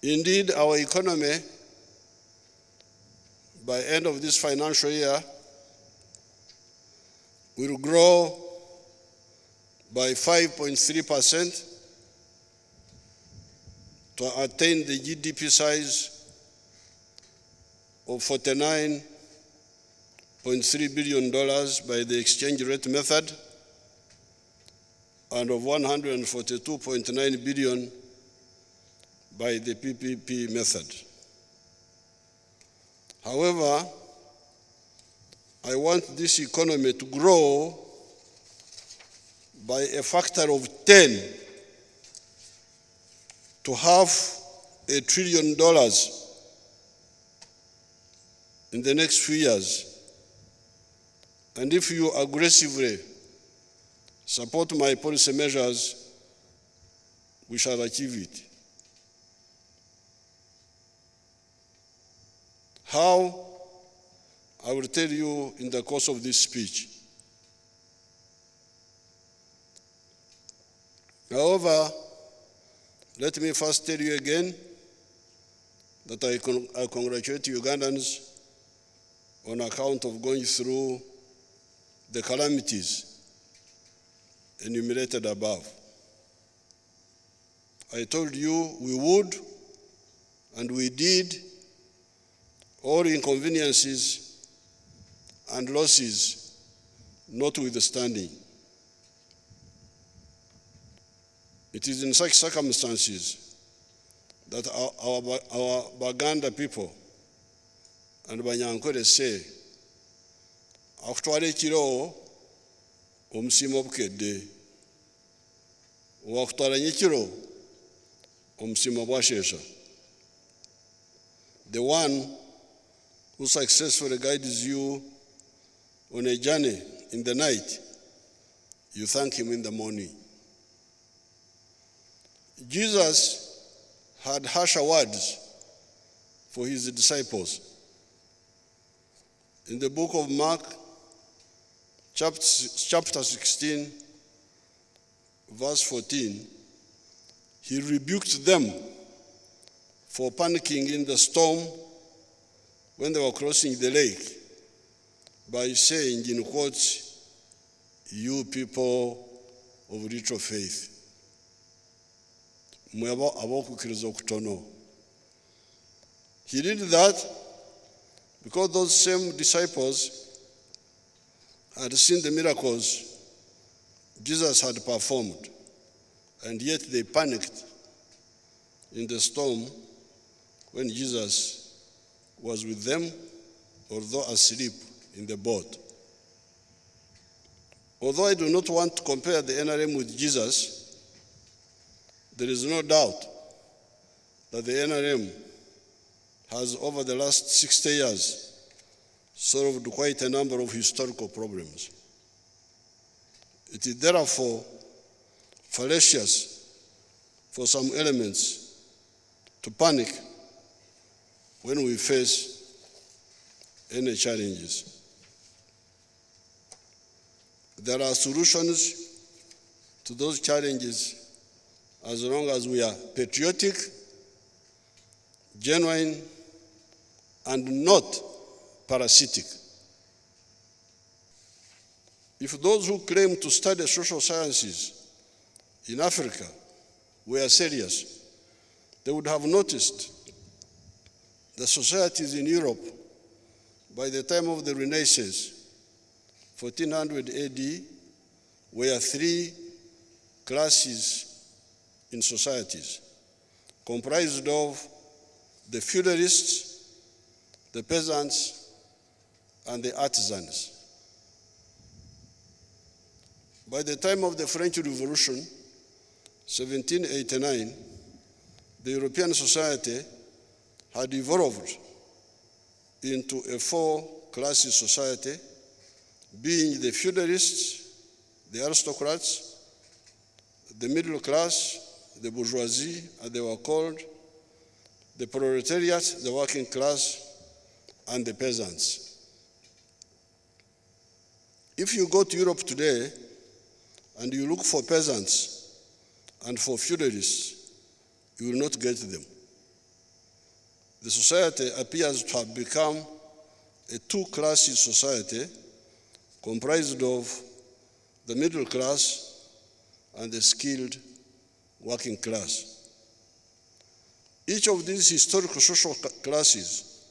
Indeed, our economy, by end of this financial year, will grow by 5.3% to attain the GDP size of $49.3 billion by the exchange rate method and of $142.9 billion by the PPP method. However, I want this economy to grow by a factor of 10 to $500 billion in the next few years. And if you aggressively support my policy measures, we shall achieve it. How? I will tell you in the course of this speech. However, let me first tell you again that I congratulate Ugandans on account of going through the calamities enumerated above. I told you we would, and we did, all inconveniences and losses notwithstanding. It is in such circumstances that our Baganda people and Banyankole say, akutwala ekiro omusimo bukedde, wakutwala nyekiro omusimo bwashesha. The one who successfully guides you on a journey in the night, you thank him in the morning. Jesus had harsher words for his disciples. In the book of Mark, chapter 16, verse 14, he rebuked them for panicking in the storm when they were crossing the lake by saying, in quotes, "You people of little faith." He did that because those same disciples had seen the miracles Jesus had performed, and yet they panicked in the storm when Jesus was with them, although asleep in the boat. Although I do not want to compare the NRM with Jesus, there is no doubt that the NRM has, over the last 60 years, solved quite a number of historical problems. It is therefore fallacious for some elements to panic when we face any challenges. There are solutions to those challenges as long as we are patriotic, genuine, and not parasitic. If those who claim to study social sciences in Africa were serious, they would have noticed the societies in Europe by the time of the Renaissance, 1400 AD, were three classes in societies, comprised of the feudalists, the peasants, and the artisans. By the time of the French Revolution, 1789, the European society had evolved into a four-class society, being the feudalists, the aristocrats, the middle class, the bourgeoisie, as they were called, the proletariat, the working class, and the peasants. If you go to Europe today and you look for peasants and for feudalists, you will not get them. the society appears to have become a two-class society comprised of the middle class and the skilled working class. Each of these historical social classes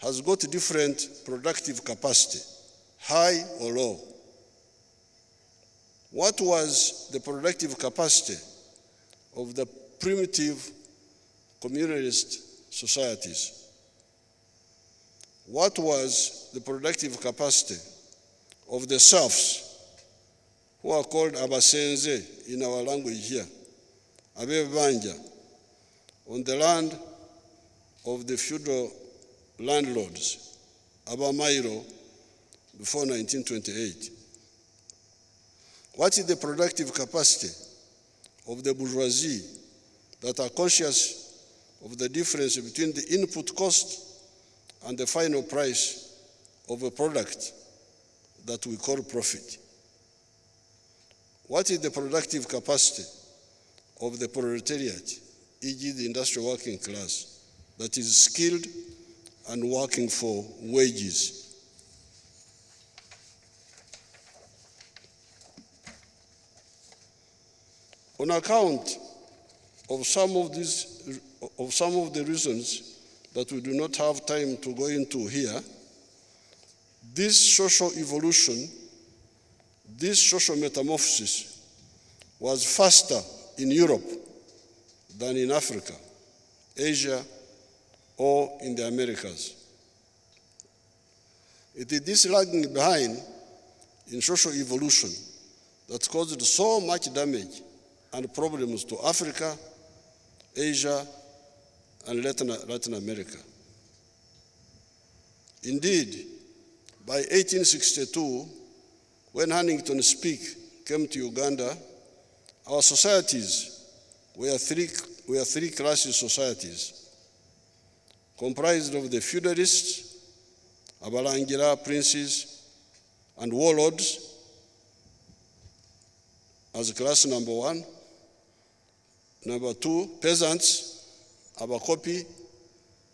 has got different productive capacity, high or low. What was the productive capacity of the primitive communalist societies? What was the productive capacity of the serfs, who are called abasenze in our language here, abebanja, on the land of the feudal landlords, abamairo, before 1928? What is the productive capacity of the bourgeoisie that are conscious of the difference between the input cost and the final price of a product that we call profit? What is the productive capacity of the proletariat, e.g. the industrial working class, that is skilled and working for wages? On account of some of the reasons that we do not have time to go into here, this social evolution, this social metamorphosis was faster in Europe than in Africa, Asia, or in the Americas. It is this lagging behind in social evolution that caused so much damage and problems to Africa, Asia, and Latin America. Indeed, by 1862, when Huntington Speke came to Uganda, our societies were three-class societies, comprised of the feudalists, abalangira, princes, and warlords as class number one. Number two, peasants, abakopi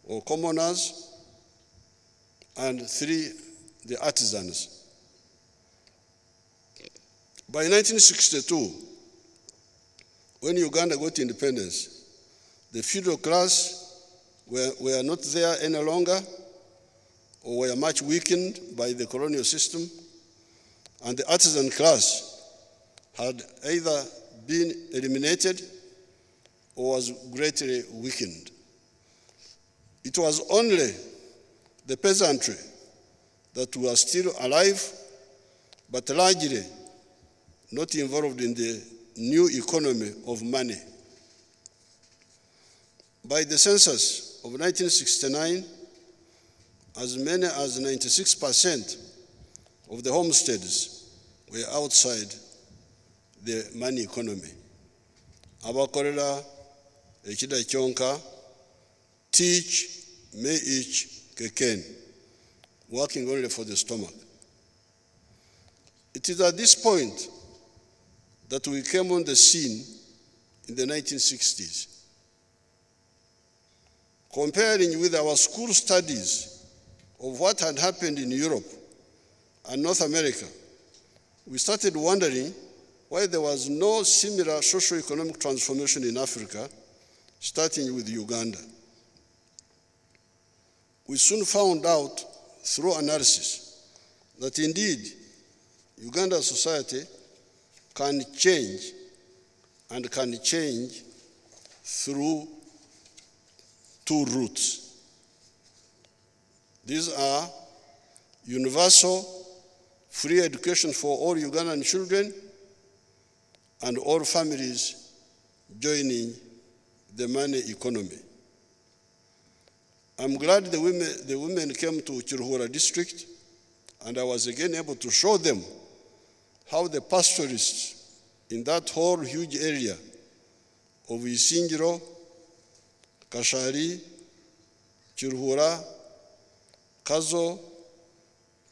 or commoners, and three, the artisans. By 1962, when Uganda got independence, the feudal class were not there any longer, or were much weakened by the colonial system, and the artisan class had either been eliminated or was greatly weakened. It was only the peasantry that were still alive, but largely not involved in the new economy of money. By the census of 1969, as many as 96% of the homesteads were outside the money economy. Abakorera ekida kyonka, teach, may each, keken, working only for the stomach. It is at this point that we came on the scene in the 1960s. Comparing with our school studies of what had happened in Europe and North America, we started wondering why there was no similar socio-economic transformation in Africa, starting with Uganda. We soon found out through analysis that indeed Uganda's society can change, and can change through two routes. These are universal free education for all Ugandan children and all families joining the money economy. I'm glad the women came to Chiruhura district, and I was again able to show them how the pastoralists in that whole huge area of Isingiro, Kashari, Chiruhura, Kazo,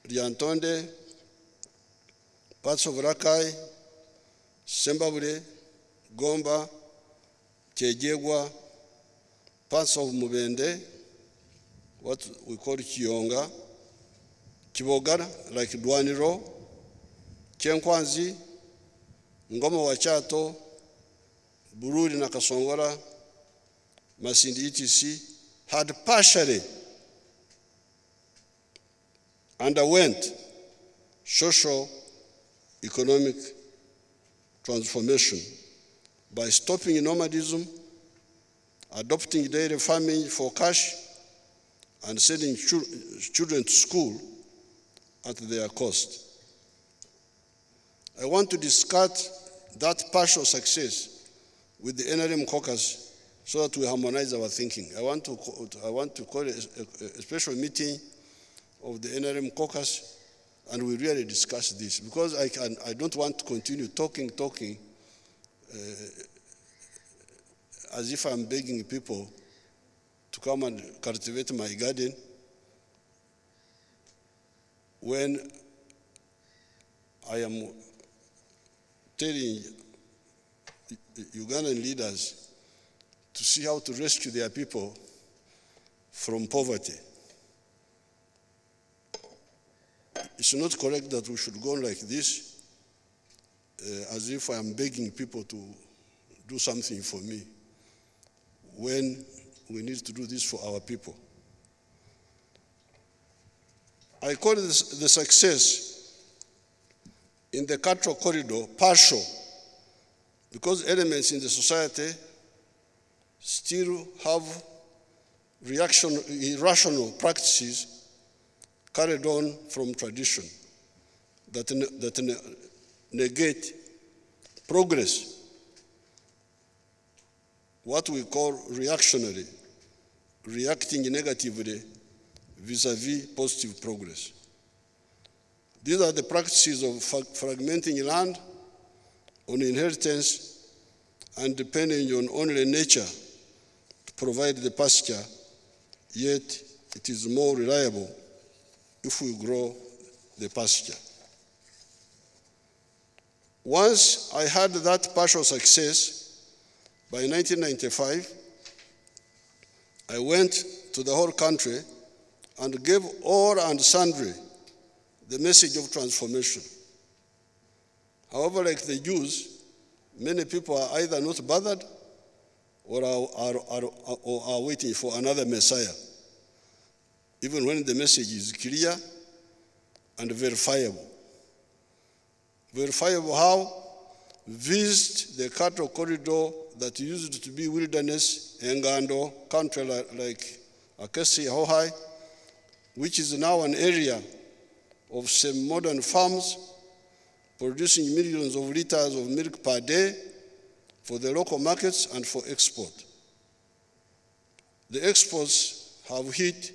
Lyantonde, parts of Rakai, Sembabule, Gomba, Chejegwa, parts of Mubende, what we call Kiyonga, Kibogara, like Dwaniro, Kyenkwanzi, Ngoma wa Chato, Bururi na Kasongora, Masindi etc. had partially underwent social economic transformation by stopping nomadism, adopting dairy farming for cash, and sending children to school at their cost. I want to discuss that partial success with the NRM caucus so that we harmonize our thinking. I want to call a special meeting of the NRM caucus, and we really discuss this, because I don't want to continue talking as if I'm begging people to come and cultivate my garden when I am telling Ugandan leaders to see how to rescue their people from poverty. It's not correct that we should go on like this, as if I am begging people to do something for me, when we need to do this for our people. I call the success in the cattle corridor partial, because elements in the society still have irrational practices carried on from tradition that negate progress, what we call reactionary, reacting negatively vis-à-vis positive progress. These are the practices of fragmenting land on inheritance and depending on only nature to provide the pasture, yet it is more reliable if we grow the pasture. Once I had that partial success, by 1995, I went to the whole country and gave all and sundry the message of transformation. However, like the Jews, many people are either not bothered or are waiting for another Messiah, even when the message is clear and verifiable. Verifiable how? Visit the cattle corridor that used to be wilderness, Engando, country like Akesi, Hohai, which is now an area of some modern farms producing millions of liters of milk per day for the local markets and for export. The exports have hit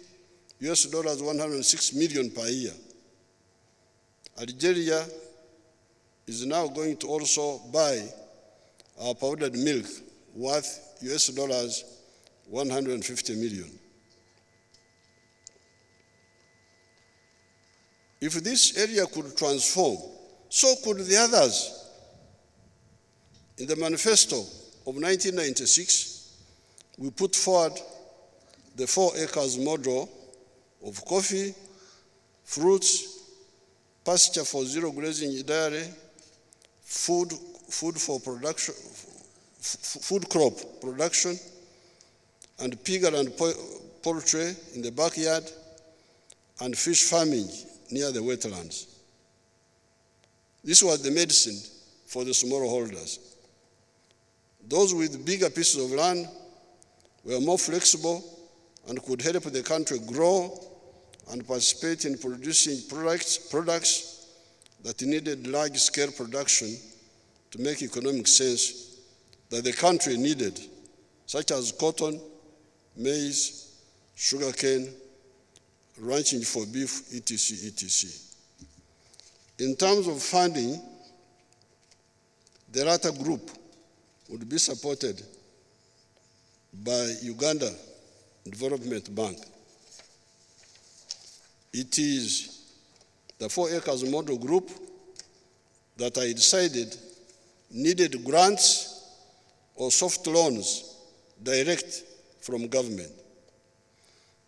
US dollars 106 million per year. Algeria is now going to also buy our powdered milk worth US dollars 150 million. If this area could transform, so could the others. In the manifesto of 1996, we put forward the 4 acres model of coffee, fruits, pasture for zero grazing dairy, food crop production, and pig and poultry in the backyard, and fish farming near the wetlands. This was the medicine for the smallholders. Those with bigger pieces of land were more flexible and could help the country grow and participate in producing products that needed large-scale production to make economic sense that the country needed, such as cotton, maize, sugarcane, ranching for beef, etc., etc. In terms of funding, the latter group would be supported by Uganda Development Bank. It is the 4 acres model group that I decided needed grants or soft loans direct from government.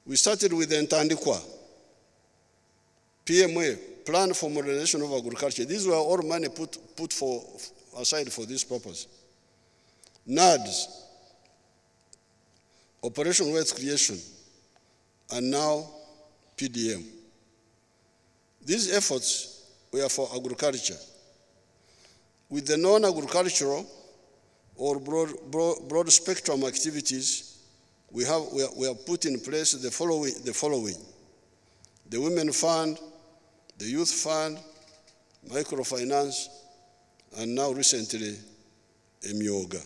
We started with the Ntandikwa, PMA, Plan for Modernization of Agriculture. These were all money put aside for this purpose. NADS, Operation Wealth Creation, and now PDM. These efforts were for agriculture. With the non-agricultural or broad spectrum activities, we have put in place the following: the Women Fund, the Youth Fund, microfinance, and now recently, Emyoga.